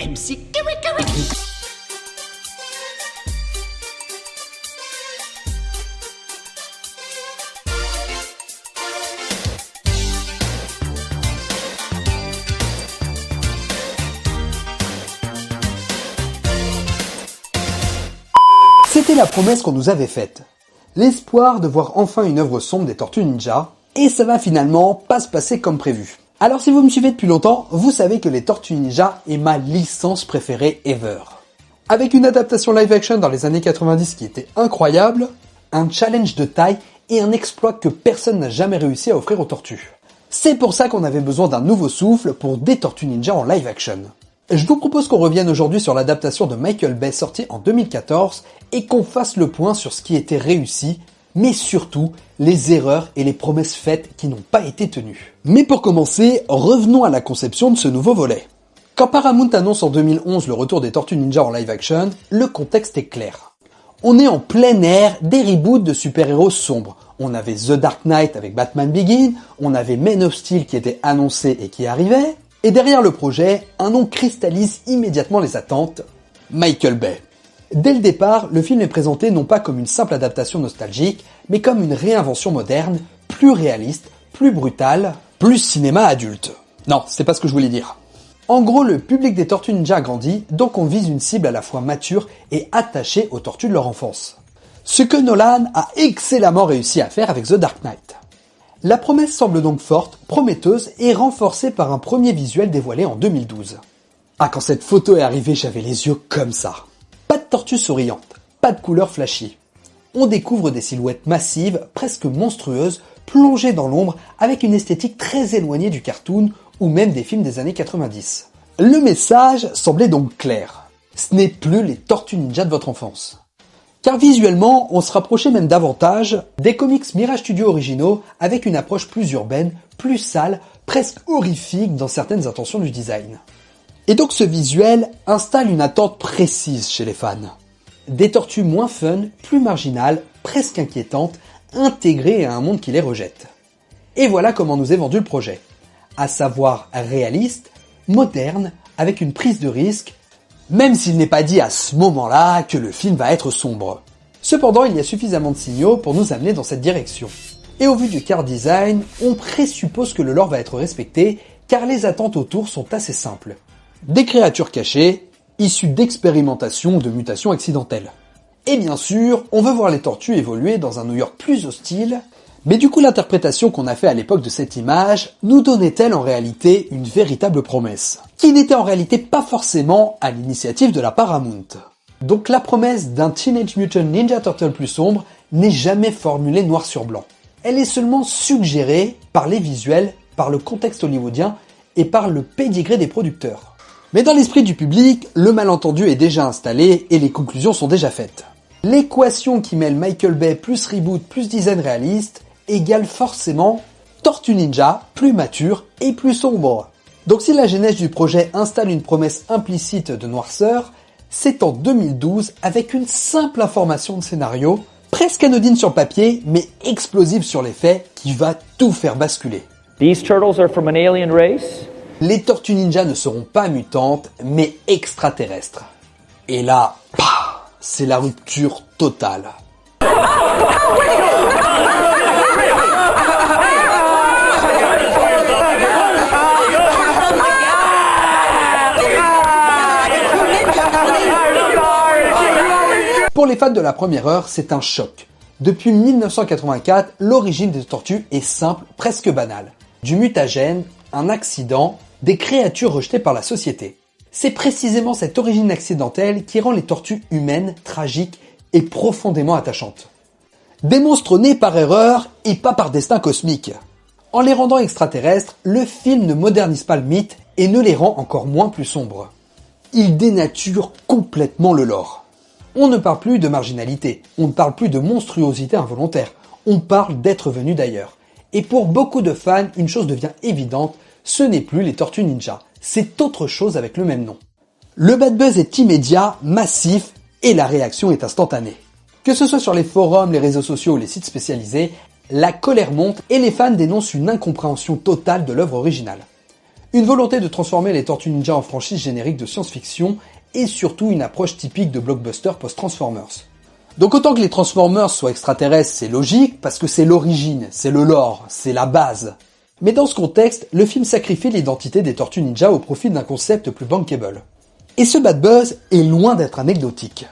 MC Kiri. C'était la promesse qu'on nous avait faite. L'espoir de voir enfin une œuvre sombre des Tortues Ninja, et ça va finalement pas se passer comme prévu. Alors si vous me suivez depuis longtemps, vous savez que les Tortues Ninja est ma licence préférée ever. Avec une adaptation live action dans les années 90 qui était incroyable, un challenge de taille et un exploit que personne n'a jamais réussi à offrir aux Tortues. C'est pour ça qu'on avait besoin d'un nouveau souffle pour des Tortues Ninja en live action. Je vous propose qu'on revienne aujourd'hui sur l'adaptation de Michael Bay sortie en 2014 et qu'on fasse le point sur ce qui était réussi, mais surtout les erreurs et les promesses faites qui n'ont pas été tenues. Mais pour commencer, revenons à la conception de ce nouveau volet. Quand Paramount annonce en 2011 le retour des Tortues Ninja en live action, le contexte est clair. On est en plein air des reboots de super-héros sombres. On avait The Dark Knight avec Batman Begins, on avait Man of Steel qui était annoncé et qui arrivait, et derrière le projet, un nom cristallise immédiatement les attentes, Michael Bay. Dès le départ, le film est présenté non pas comme une simple adaptation nostalgique, mais comme une réinvention moderne, plus réaliste, plus brutale, plus cinéma adulte. Non, c'est pas ce que je voulais dire. En gros, le public des Tortues Ninja a grandi, donc on vise une cible à la fois mature et attachée aux tortues de leur enfance. Ce que Nolan a excellemment réussi à faire avec The Dark Knight. La promesse semble donc forte, prometteuse et renforcée par un premier visuel dévoilé en 2012. Ah, quand cette photo est arrivée, j'avais les yeux comme ça. Pas de tortues souriantes, pas de couleurs flashy. On découvre des silhouettes massives, presque monstrueuses, plongées dans l'ombre avec une esthétique très éloignée du cartoon ou même des films des années 90. Le message semblait donc clair. Ce n'est plus les Tortues Ninja de votre enfance. Car visuellement, on se rapprochait même davantage des comics Mirage Studios originaux avec une approche plus urbaine, plus sale, presque horrifique dans certaines intentions du design. Et donc ce visuel installe une attente précise chez les fans. Des tortues moins fun, plus marginales, presque inquiétantes, intégrées à un monde qui les rejette. Et voilà comment nous est vendu le projet. À savoir réaliste, moderne, avec une prise de risque, même s'il n'est pas dit à ce moment-là que le film va être sombre. Cependant, il y a suffisamment de signaux pour nous amener dans cette direction. Et au vu du car design, on présuppose que le lore va être respecté, car les attentes autour sont assez simples. Des créatures cachées, issues d'expérimentations ou de mutations accidentelles. Et bien sûr, on veut voir les tortues évoluer dans un New York plus hostile, mais du coup l'interprétation qu'on a fait à l'époque de cette image nous donnait-elle en réalité une véritable promesse, qui n'était en réalité pas forcément à l'initiative de la Paramount. Donc la promesse d'un Teenage Mutant Ninja Turtle plus sombre n'est jamais formulée noir sur blanc. Elle est seulement suggérée par les visuels, par le contexte hollywoodien et par le pédigré des producteurs. Mais dans l'esprit du public, le malentendu est déjà installé et les conclusions sont déjà faites. L'équation qui mêle Michael Bay plus reboot plus design réaliste égale forcément Tortue Ninja plus mature et plus sombre. Donc si la genèse du projet installe une promesse implicite de noirceur, c'est en 2012 avec une simple information de scénario, presque anodine sur le papier mais explosive sur les faits, qui va tout faire basculer. These turtles are from an alien race. Les Tortues Ninja ne seront pas mutantes, mais extraterrestres. Et là, c'est la rupture totale. Pour les fans de la première heure, c'est un choc. Depuis 1984, l'origine des tortues est simple, presque banale. Du mutagène, un accident, des créatures rejetées par la société. C'est précisément cette origine accidentelle qui rend les tortues humaines, tragiques et profondément attachantes. Des monstres nés par erreur et pas par destin cosmique. En les rendant extraterrestres, le film ne modernise pas le mythe et ne les rend encore moins plus sombres. Il dénature complètement le lore. On ne parle plus de marginalité, on ne parle plus de monstruosité involontaire, on parle d'êtres venus d'ailleurs. Et pour beaucoup de fans, une chose devient évidente, ce n'est plus les Tortues Ninja, c'est autre chose avec le même nom. Le bad buzz est immédiat, massif, et la réaction est instantanée. Que ce soit sur les forums, les réseaux sociaux ou les sites spécialisés, la colère monte et les fans dénoncent une incompréhension totale de l'œuvre originale. Une volonté de transformer les Tortues Ninja en franchise générique de science-fiction et surtout une approche typique de blockbuster post-Transformers. Donc autant que les Transformers soient extraterrestres, c'est logique parce que c'est l'origine, c'est le lore, c'est la base. Mais dans ce contexte, le film sacrifie l'identité des Tortues Ninja au profit d'un concept plus bankable. Et ce bad buzz est loin d'être anecdotique.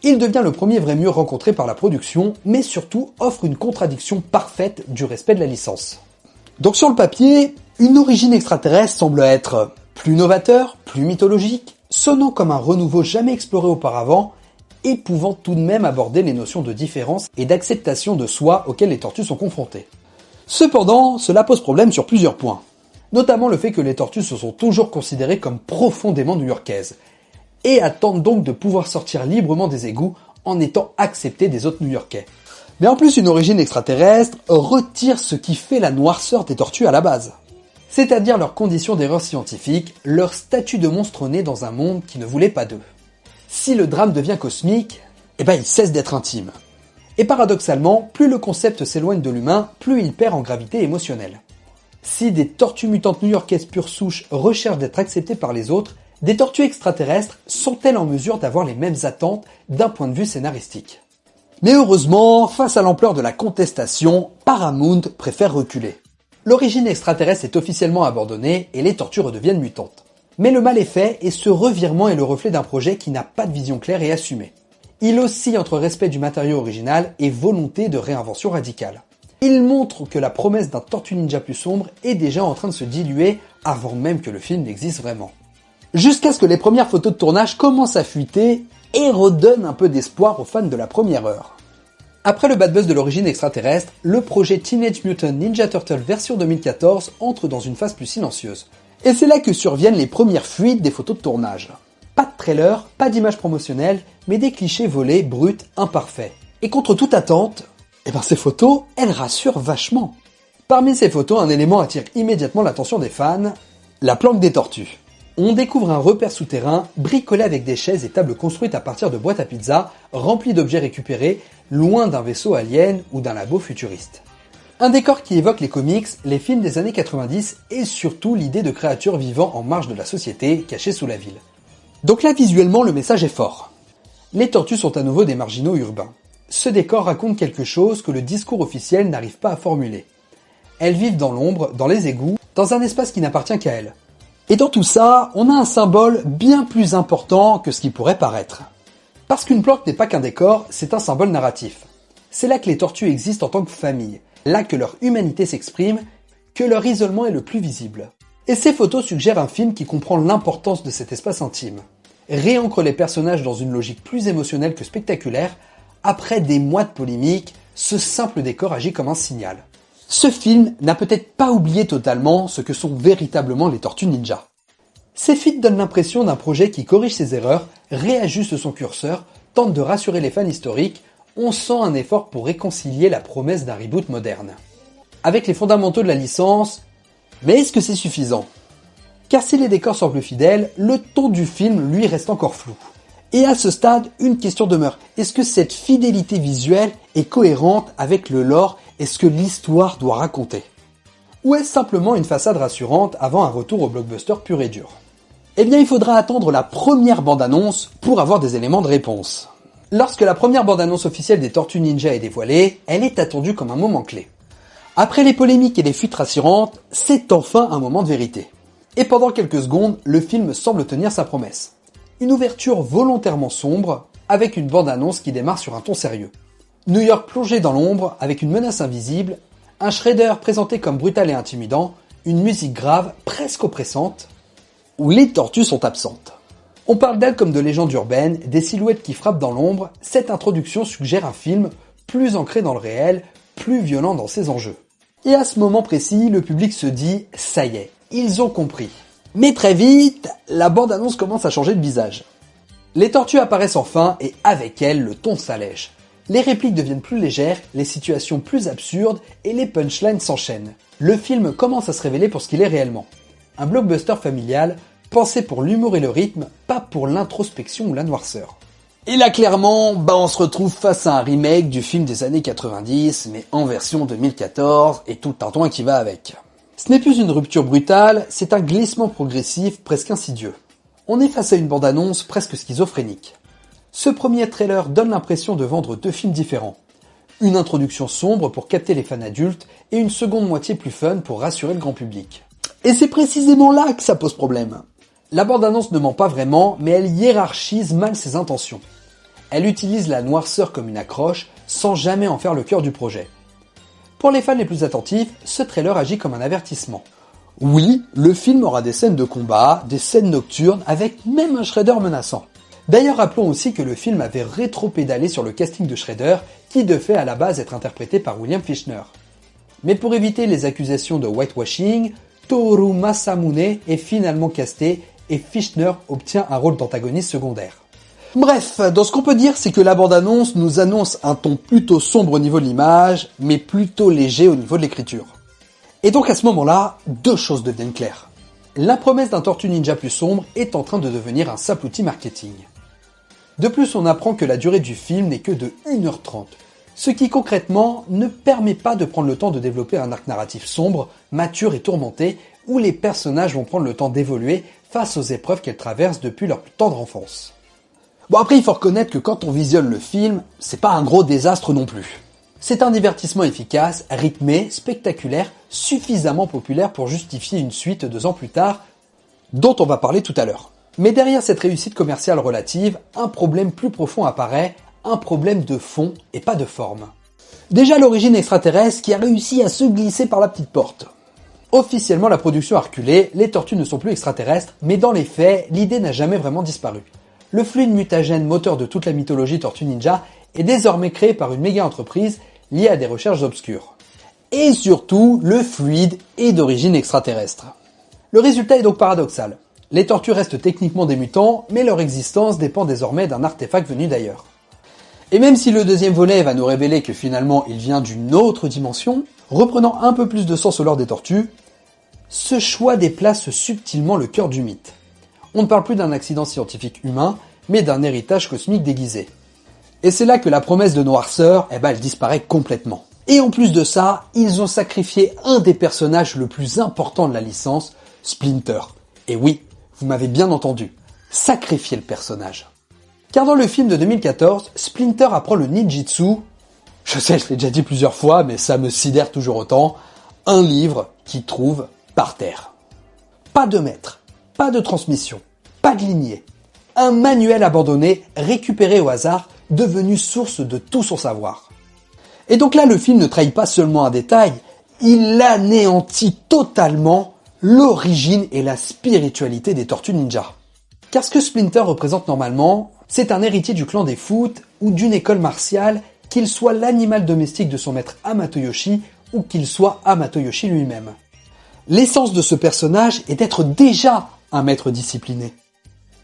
Il devient le premier vrai mur rencontré par la production, mais surtout offre une contradiction parfaite du respect de la licence. Donc sur le papier, une origine extraterrestre semble être plus novateur, plus mythologique, sonnant comme un renouveau jamais exploré auparavant, et pouvant tout de même aborder les notions de différence et d'acceptation de soi auxquelles les tortues sont confrontées. Cependant, cela pose problème sur plusieurs points. Notamment le fait que les tortues se sont toujours considérées comme profondément new-yorkaises, et attendent donc de pouvoir sortir librement des égouts en étant acceptées des autres new-yorkais. Mais en plus, une origine extraterrestre retire ce qui fait la noirceur des tortues à la base. C'est-à-dire leurs conditions d'erreur scientifique, leur statut de monstre né dans un monde qui ne voulait pas d'eux. Si le drame devient cosmique, il cesse d'être intime. Et paradoxalement, plus le concept s'éloigne de l'humain, plus il perd en gravité émotionnelle. Si des tortues mutantes new-yorkaises pure souche recherchent d'être acceptées par les autres, des tortues extraterrestres sont-elles en mesure d'avoir les mêmes attentes d'un point de vue scénaristique ? Mais heureusement, face à l'ampleur de la contestation, Paramount préfère reculer. L'origine extraterrestre est officiellement abandonnée et les tortues redeviennent mutantes. Mais le mal est fait et ce revirement est le reflet d'un projet qui n'a pas de vision claire et assumée. Il oscille entre respect du matériau original et volonté de réinvention radicale. Il montre que la promesse d'un Tortue Ninja plus sombre est déjà en train de se diluer avant même que le film n'existe vraiment. Jusqu'à ce que les premières photos de tournage commencent à fuiter et redonnent un peu d'espoir aux fans de la première heure. Après le bad buzz de l'origine extraterrestre, le projet Teenage Mutant Ninja Turtle version 2014 entre dans une phase plus silencieuse. Et c'est là que surviennent les premières fuites des photos de tournage. Pas de trailer, pas d'images promotionnelles, mais des clichés volés, bruts, imparfaits. Et contre toute attente, ces photos, elles rassurent vachement. Parmi ces photos, un élément attire immédiatement l'attention des fans, la planque des tortues. On découvre un repère souterrain, bricolé avec des chaises et tables construites à partir de boîtes à pizza, remplies d'objets récupérés, loin d'un vaisseau alien ou d'un labo futuriste. Un décor qui évoque les comics, les films des années 90 et surtout l'idée de créatures vivant en marge de la société, cachées sous la ville. Donc là, visuellement, le message est fort. Les tortues sont à nouveau des marginaux urbains. Ce décor raconte quelque chose que le discours officiel n'arrive pas à formuler. Elles vivent dans l'ombre, dans les égouts, dans un espace qui n'appartient qu'à elles. Et dans tout ça, on a un symbole bien plus important que ce qui pourrait paraître. Parce qu'une planque n'est pas qu'un décor, c'est un symbole narratif. C'est là que les tortues existent en tant que famille, là que leur humanité s'exprime, que leur isolement est le plus visible. Et ces photos suggèrent un film qui comprend l'importance de cet espace intime. Réancre les personnages dans une logique plus émotionnelle que spectaculaire, après des mois de polémique, ce simple décor agit comme un signal. Ce film n'a peut-être pas oublié totalement ce que sont véritablement les Tortues Ninja. Ces feats donnent l'impression d'un projet qui corrige ses erreurs, réajuste son curseur, tente de rassurer les fans historiques, on sent un effort pour réconcilier la promesse d'un reboot moderne. Avec les fondamentaux de la licence, mais est-ce que c'est suffisant ? Car si les décors semblent fidèles, le ton du film lui reste encore flou. Et à ce stade, une question demeure. Est-ce que cette fidélité visuelle est cohérente avec le lore et ce que l'histoire doit raconter ? Ou est-ce simplement une façade rassurante avant un retour au blockbuster pur et dur ? Il faudra attendre la première bande-annonce pour avoir des éléments de réponse. Lorsque la première bande-annonce officielle des Tortues Ninja est dévoilée, elle est attendue comme un moment clé. Après les polémiques et les fuites rassurantes, c'est enfin un moment de vérité. Et pendant quelques secondes, le film semble tenir sa promesse. Une ouverture volontairement sombre, avec une bande-annonce qui démarre sur un ton sérieux. New York plongé dans l'ombre, avec une menace invisible, un Shredder présenté comme brutal et intimidant, une musique grave, presque oppressante, où les tortues sont absentes. On parle d'elles comme de légendes urbaines, des silhouettes qui frappent dans l'ombre, cette introduction suggère un film plus ancré dans le réel, plus violent dans ses enjeux. Et à ce moment précis, le public se dit « ça y est, ils ont compris ». Mais très vite, la bande-annonce commence à changer de visage. Les tortues apparaissent enfin et avec elles, le ton s'allège. Les répliques deviennent plus légères, les situations plus absurdes et les punchlines s'enchaînent. Le film commence à se révéler pour ce qu'il est réellement. Un blockbuster familial, pensé pour l'humour et le rythme, pas pour l'introspection ou la noirceur. Et là clairement, on se retrouve face à un remake du film des années 90, mais en version 2014 et tout le tintouin qui va avec. Ce n'est plus une rupture brutale, c'est un glissement progressif presque insidieux. On est face à une bande-annonce presque schizophrénique. Ce premier trailer donne l'impression de vendre deux films différents. Une introduction sombre pour capter les fans adultes et une seconde moitié plus fun pour rassurer le grand public. Et c'est précisément là que ça pose problème. La bande-annonce ne ment pas vraiment, mais elle hiérarchise mal ses intentions. Elle utilise la noirceur comme une accroche, sans jamais en faire le cœur du projet. Pour les fans les plus attentifs, ce trailer agit comme un avertissement. Oui, le film aura des scènes de combat, des scènes nocturnes, avec même un Shredder menaçant. D'ailleurs, rappelons aussi que le film avait rétro-pédalé sur le casting de Shredder, qui devait à la base être interprété par William Fichtner. Mais pour éviter les accusations de whitewashing, Toru Masamune est finalement casté et Fichtner obtient un rôle d'antagoniste secondaire. Bref, dans ce qu'on peut dire, c'est que la bande-annonce nous annonce un ton plutôt sombre au niveau de l'image, mais plutôt léger au niveau de l'écriture. Et donc à ce moment-là, deux choses deviennent claires. La promesse d'un Tortue Ninja plus sombre est en train de devenir un simple outil marketing. De plus, on apprend que la durée du film n'est que de 1h30, ce qui concrètement ne permet pas de prendre le temps de développer un arc narratif sombre, mature et tourmenté, où les personnages vont prendre le temps d'évoluer face aux épreuves qu'elles traversent depuis leur plus tendre enfance. Bon après il faut reconnaître que quand on visionne le film, c'est pas un gros désastre non plus. C'est un divertissement efficace, rythmé, spectaculaire, suffisamment populaire pour justifier une suite 2 ans plus tard, dont on va parler tout à l'heure. Mais derrière cette réussite commerciale relative, un problème plus profond apparaît, un problème de fond et pas de forme. Déjà l'origine extraterrestre qui a réussi à se glisser par la petite porte. Officiellement la production a reculé, les tortues ne sont plus extraterrestres, mais dans les faits, l'idée n'a jamais vraiment disparu. Le fluide mutagène moteur de toute la mythologie Tortue Ninja est désormais créé par une méga entreprise liée à des recherches obscures. Et surtout, le fluide est d'origine extraterrestre. Le résultat est donc paradoxal. Les tortues restent techniquement des mutants, mais leur existence dépend désormais d'un artefact venu d'ailleurs. Et même si le deuxième volet va nous révéler que finalement il vient d'une autre dimension, reprenant un peu plus de sens au lore des tortues, ce choix déplace subtilement le cœur du mythe. On ne parle plus d'un accident scientifique humain, mais d'un héritage cosmique déguisé. Et c'est là que la promesse de noirceur, elle disparaît complètement. Et en plus de ça, ils ont sacrifié un des personnages le plus important de la licence, Splinter. Et oui, vous m'avez bien entendu, sacrifier le personnage. Car dans le film de 2014, Splinter apprend le ninjitsu, je sais, je l'ai déjà dit plusieurs fois, mais ça me sidère toujours autant, un livre qu'il trouve par terre. Pas de maître. Pas de transmission, pas de lignée. Un manuel abandonné, récupéré au hasard, devenu source de tout son savoir. Et donc là, le film ne trahit pas seulement un détail, il anéantit totalement l'origine et la spiritualité des Tortues Ninja. Car ce que Splinter représente normalement, c'est un héritier du clan des Foot ou d'une école martiale, qu'il soit l'animal domestique de son maître Hamato-Yoshi ou qu'il soit Hamato-Yoshi lui-même. L'essence de ce personnage est d'être déjà un maître discipliné.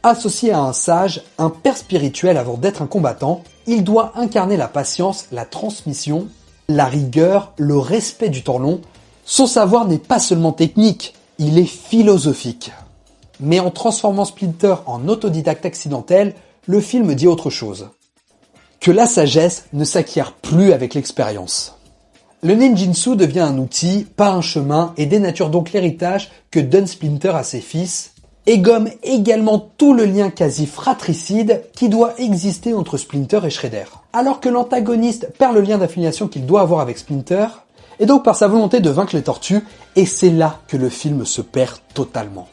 Associé à un sage, un père spirituel avant d'être un combattant, il doit incarner la patience, la transmission, la rigueur, le respect du temps long. Son savoir n'est pas seulement technique, il est philosophique. Mais en transformant Splinter en autodidacte accidentel, le film dit autre chose. Que la sagesse ne s'acquiert plus avec l'expérience. Le ninjitsu devient un outil, pas un chemin, et dénature donc l'héritage que donne Splinter à ses fils, et gomme également tout le lien quasi fratricide qui doit exister entre Splinter et Shredder. Alors que l'antagoniste perd le lien d'affiliation qu'il doit avoir avec Splinter, et donc par sa volonté de vaincre les tortues, et c'est là que le film se perd totalement.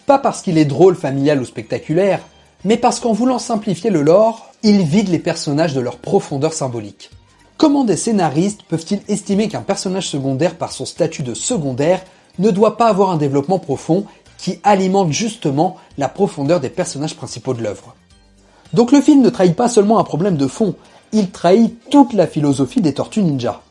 Pas parce qu'il est drôle, familial ou spectaculaire, mais parce qu'en voulant simplifier le lore, il vide les personnages de leur profondeur symbolique. Comment des scénaristes peuvent-ils estimer qu'un personnage secondaire par son statut de secondaire ne doit pas avoir un développement profond qui alimente justement la profondeur des personnages principaux de l'œuvre? Donc le film ne trahit pas seulement un problème de fond, il trahit toute la philosophie des Tortues Ninja.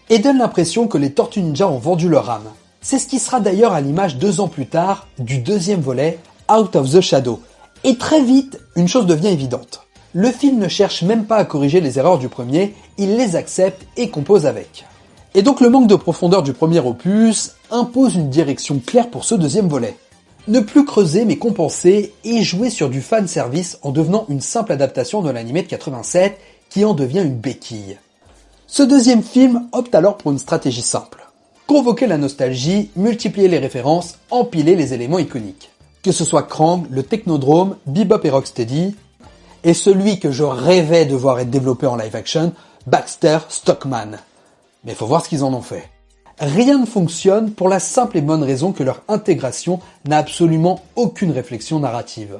Et donne l'impression que les Tortues Ninja ont vendu leur âme. C'est ce qui sera d'ailleurs à l'image 2 ans plus tard du deuxième volet, Out of the Shadow. Et très vite, une chose devient évidente. Le film ne cherche même pas à corriger les erreurs du premier, il les accepte et compose avec. Et donc le manque de profondeur du premier opus impose une direction claire pour ce deuxième volet. Ne plus creuser mais compenser et jouer sur du fanservice en devenant une simple adaptation de l'anime de 87 qui en devient une béquille. Ce deuxième film opte alors pour une stratégie simple. Convoquer la nostalgie, multiplier les références, empiler les éléments iconiques. Que ce soit Krang, le Technodrome, Bebop et Rocksteady, et celui que je rêvais de voir être développé en live action, Baxter Stockman. Mais faut voir ce qu'ils en ont fait. Rien ne fonctionne pour la simple et bonne raison que leur intégration n'a absolument aucune réflexion narrative.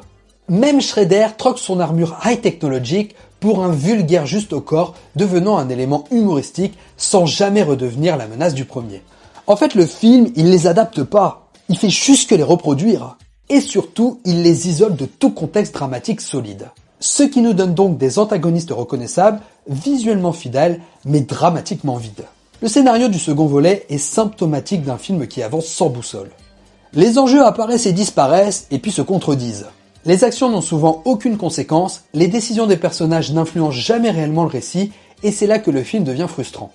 Même Shredder troque son armure high technologique pour un vulgaire juste au corps, devenant un élément humoristique sans jamais redevenir la menace du premier. En fait, le film, il les adapte pas, il fait juste que les reproduire. Et surtout, il les isole de tout contexte dramatique solide. Ce qui nous donne donc des antagonistes reconnaissables, visuellement fidèles, mais dramatiquement vides. Le scénario du second volet est symptomatique d'un film qui avance sans boussole. Les enjeux apparaissent et disparaissent, et puis se contredisent. Les actions n'ont souvent aucune conséquence, les décisions des personnages n'influencent jamais réellement le récit, et c'est là que le film devient frustrant.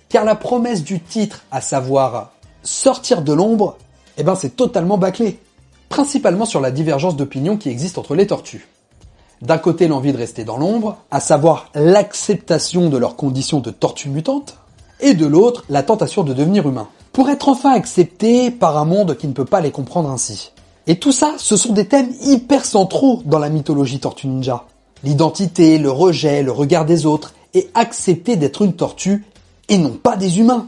Car la promesse du titre, à savoir « sortir de l'ombre », c'est totalement bâclé. Principalement sur la divergence d'opinion qui existe entre les tortues. D'un côté l'envie de rester dans l'ombre, à savoir l'acceptation de leurs conditions de tortues mutantes, et de l'autre, la tentation de devenir humain, pour être enfin accepté par un monde qui ne peut pas les comprendre ainsi. Et tout ça, ce sont des thèmes hyper centraux dans la mythologie Tortue Ninja. L'identité, le rejet, le regard des autres, et accepter d'être une tortue, et non pas des humains.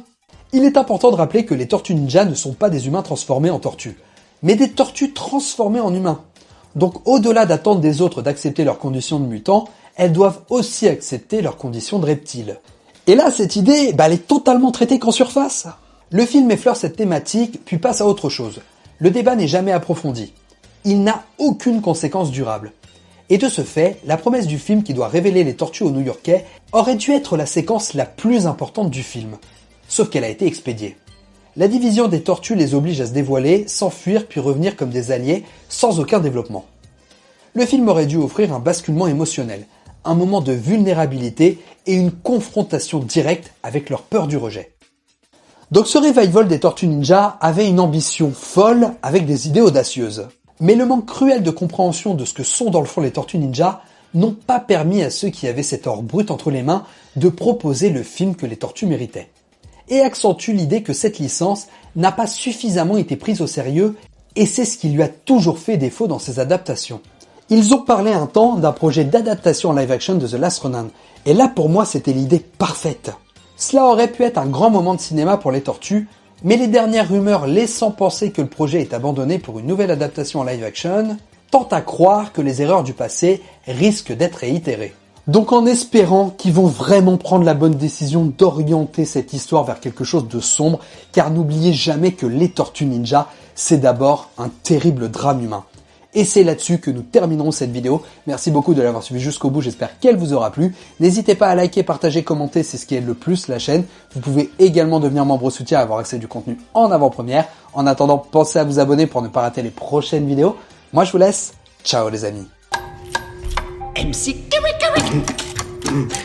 Il est important de rappeler que les Tortues Ninja ne sont pas des humains transformés en tortues, mais des tortues transformées en humains. Donc au-delà d'attendre des autres d'accepter leurs conditions de mutants, elles doivent aussi accepter leurs conditions de reptiles. Et là, cette idée, elle est totalement traitée qu'en surface. Le film effleure cette thématique, puis passe à autre chose. Le débat n'est jamais approfondi. Il n'a aucune conséquence durable. Et de ce fait, la promesse du film qui doit révéler les tortues aux New-Yorkais aurait dû être la séquence la plus importante du film. Sauf qu'elle a été expédiée. La division des tortues les oblige à se dévoiler, s'enfuir puis revenir comme des alliés, sans aucun développement. Le film aurait dû offrir un basculement émotionnel, un moment de vulnérabilité et une confrontation directe avec leur peur du rejet. Donc ce revival des Tortues Ninja avait une ambition folle avec des idées audacieuses. Mais le manque cruel de compréhension de ce que sont dans le fond les Tortues Ninja n'ont pas permis à ceux qui avaient cet or brut entre les mains de proposer le film que les tortues méritaient. Et accentue l'idée que cette licence n'a pas suffisamment été prise au sérieux, et c'est ce qui lui a toujours fait défaut dans ses adaptations. Ils ont parlé un temps d'un projet d'adaptation en live action de The Last Ronin, et là pour moi c'était l'idée parfaite. Cela aurait pu être un grand moment de cinéma pour les tortues, mais les dernières rumeurs laissant penser que le projet est abandonné pour une nouvelle adaptation en live action tentent à croire que les erreurs du passé risquent d'être réitérées. Donc en espérant qu'ils vont vraiment prendre la bonne décision d'orienter cette histoire vers quelque chose de sombre, car n'oubliez jamais que les Tortues Ninja, c'est d'abord un terrible drame humain. Et c'est là-dessus que nous terminerons cette vidéo. Merci beaucoup de l'avoir suivi jusqu'au bout, j'espère qu'elle vous aura plu. N'hésitez pas à liker, partager, commenter, c'est ce qui aide le plus la chaîne. Vous pouvez également devenir membre soutien et avoir accès du contenu en avant-première. En attendant, pensez à vous abonner pour ne pas rater les prochaines vidéos. Moi je vous laisse, ciao les amis. MC Kirikou.